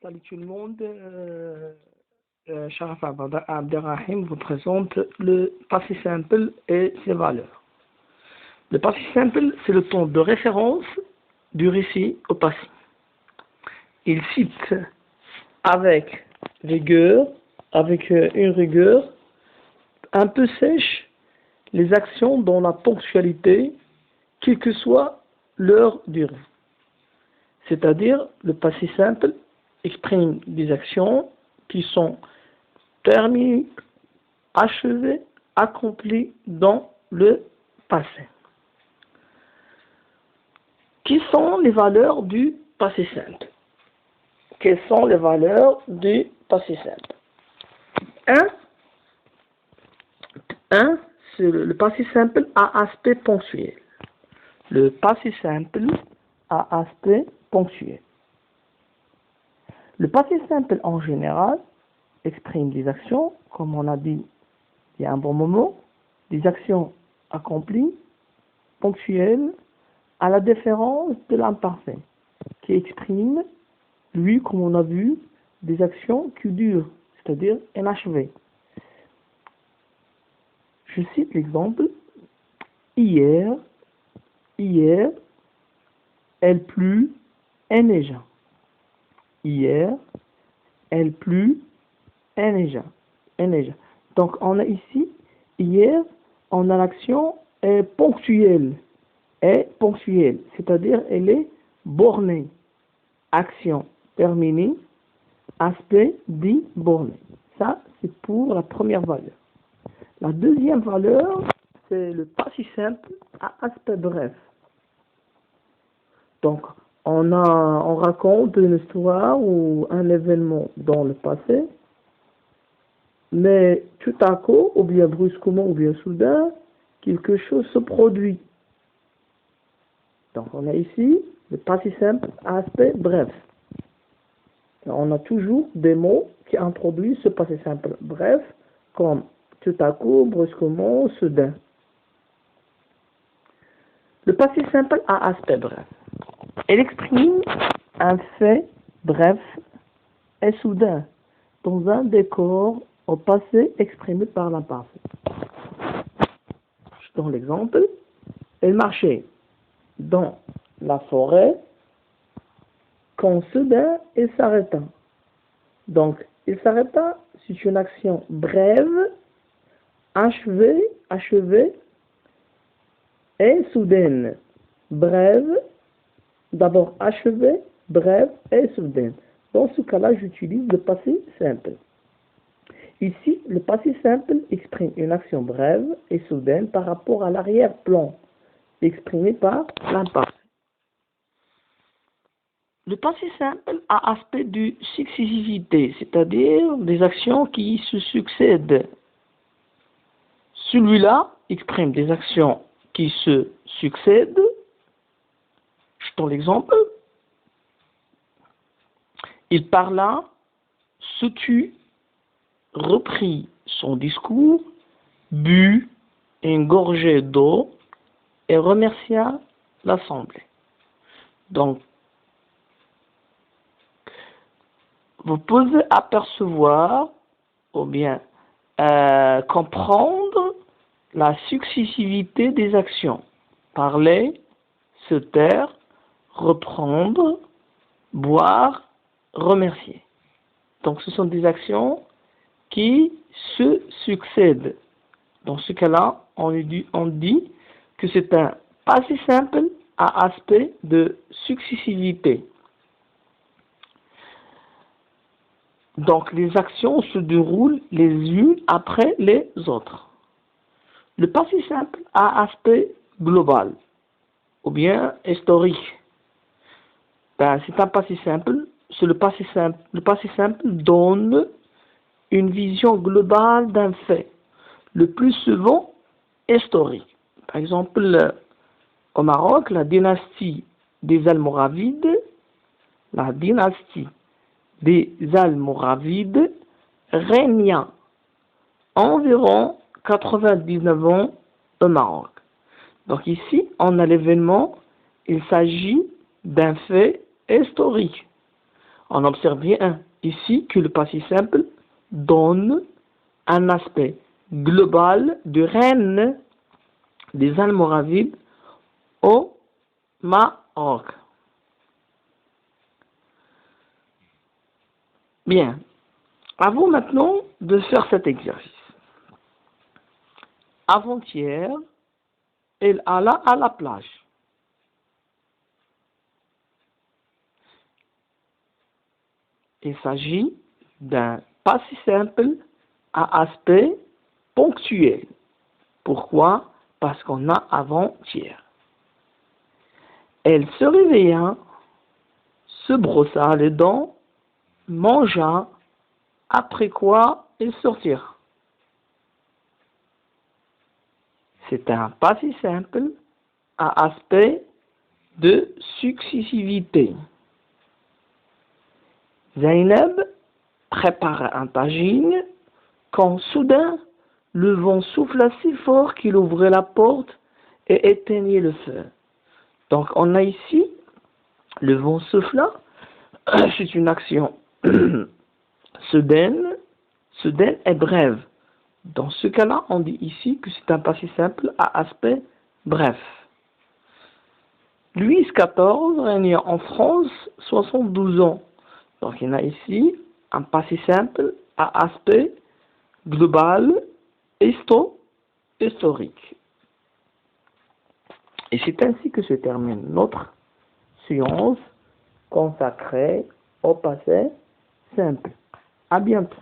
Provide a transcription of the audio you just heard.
Salut tout le monde, Sharaf Abderrahim vous présente le passé simple et ses valeurs. Le passé simple, c'est le temps de référence du récit au passé. Il cite avec rigueur, avec une rigueur un peu sèche, les actions dans la ponctualité, quelle que soit leur durée. C'est-à-dire, le passé simple exprime des actions qui sont terminées, achevées, accomplies dans le passé. Quelles sont les valeurs du passé simple? Quelles sont les valeurs du passé simple? 1. C'est le passé simple à aspect ponctuel. Le passé simple à aspect ponctuel. Le passé simple en général exprime des actions, comme on a dit il y a un bon moment, des actions accomplies, ponctuelles, à la différence de l'imparfait, qui exprime, lui, comme on a vu, des actions qui durent, c'est-à-dire inachevées. Je cite l'exemple, hier, elle plut et neigea. Hier, elle plut et neigea. Donc, on a ici, hier, on a l'action ponctuelle. C'est-à-dire, elle est bornée. Action terminée, aspect dit borné. Ça, c'est pour la première valeur. La deuxième valeur, c'est le passé simple à aspect bref. Donc, on raconte une histoire ou un événement dans le passé, mais tout à coup, ou bien brusquement, ou bien soudain, quelque chose se produit. Donc, on a ici le passé simple à aspect bref. On a toujours des mots qui introduisent ce passé simple bref, comme tout à coup, brusquement, soudain. Le passé simple à aspect bref. Elle exprime un fait bref et soudain dans un décor au passé exprimé par l'imparfait. Je donne l'exemple. Elle marchait dans la forêt quand soudain elle s'arrêta. Donc, elle s'arrêta, c'est une action brève, achevée et soudaine. Brève, d'abord achevée, brève et soudaine. Dans ce cas-là, j'utilise le passé simple. Ici, le passé simple exprime une action brève et soudaine par rapport à l'arrière-plan, exprimé par l'imparfait. Le passé simple a aspect de successivité, c'est-à-dire des actions qui se succèdent. Celui-là exprime des actions qui se succèdent. Je donne l'exemple. Il parla, se tut, reprit son discours, but une gorgée d'eau et remercia l'assemblée. Donc, vous pouvez apercevoir ou bien comprendre la successivité des actions. Parler, se taire, reprendre, boire, remercier. Donc, ce sont des actions qui se succèdent. Dans ce cas-là, on dit que c'est un passé simple à aspect de successivité. Donc, les actions se déroulent les unes après les autres. Le passé simple a aspect global ou bien historique. C'est un passé simple. Le passé simple donne une vision globale d'un fait, le plus souvent historique. Par exemple, au Maroc, la dynastie des Almoravides régna environ 99 ans au Maroc. Donc ici, on a l'événement, il s'agit d'un fait historique. On observe bien ici que le passé simple donne un aspect global du règne des Almoravides au Maroc. Bien, à vous maintenant de faire cet exercice. Avant-hier, elle alla à la plage. Il s'agit d'un passé simple à aspect ponctuel. Pourquoi? Parce qu'on a avant-hier. Elle se réveilla, se brossa les dents, mangea, après quoi elle sortira. C'est un passé simple à aspect de successivité. Zainab prépara un tagine quand soudain le vent souffla si fort qu'il ouvrait la porte et éteignait le feu. Donc on a ici le vent souffla, c'est une action soudaine et brève. Dans ce cas-là, on dit ici que c'est un passé simple à aspect bref. Louis XIV régna en France 72 ans. Donc il y en a ici un passé simple à aspect global historique. Et c'est ainsi que se termine notre séance consacrée au passé simple. À bientôt.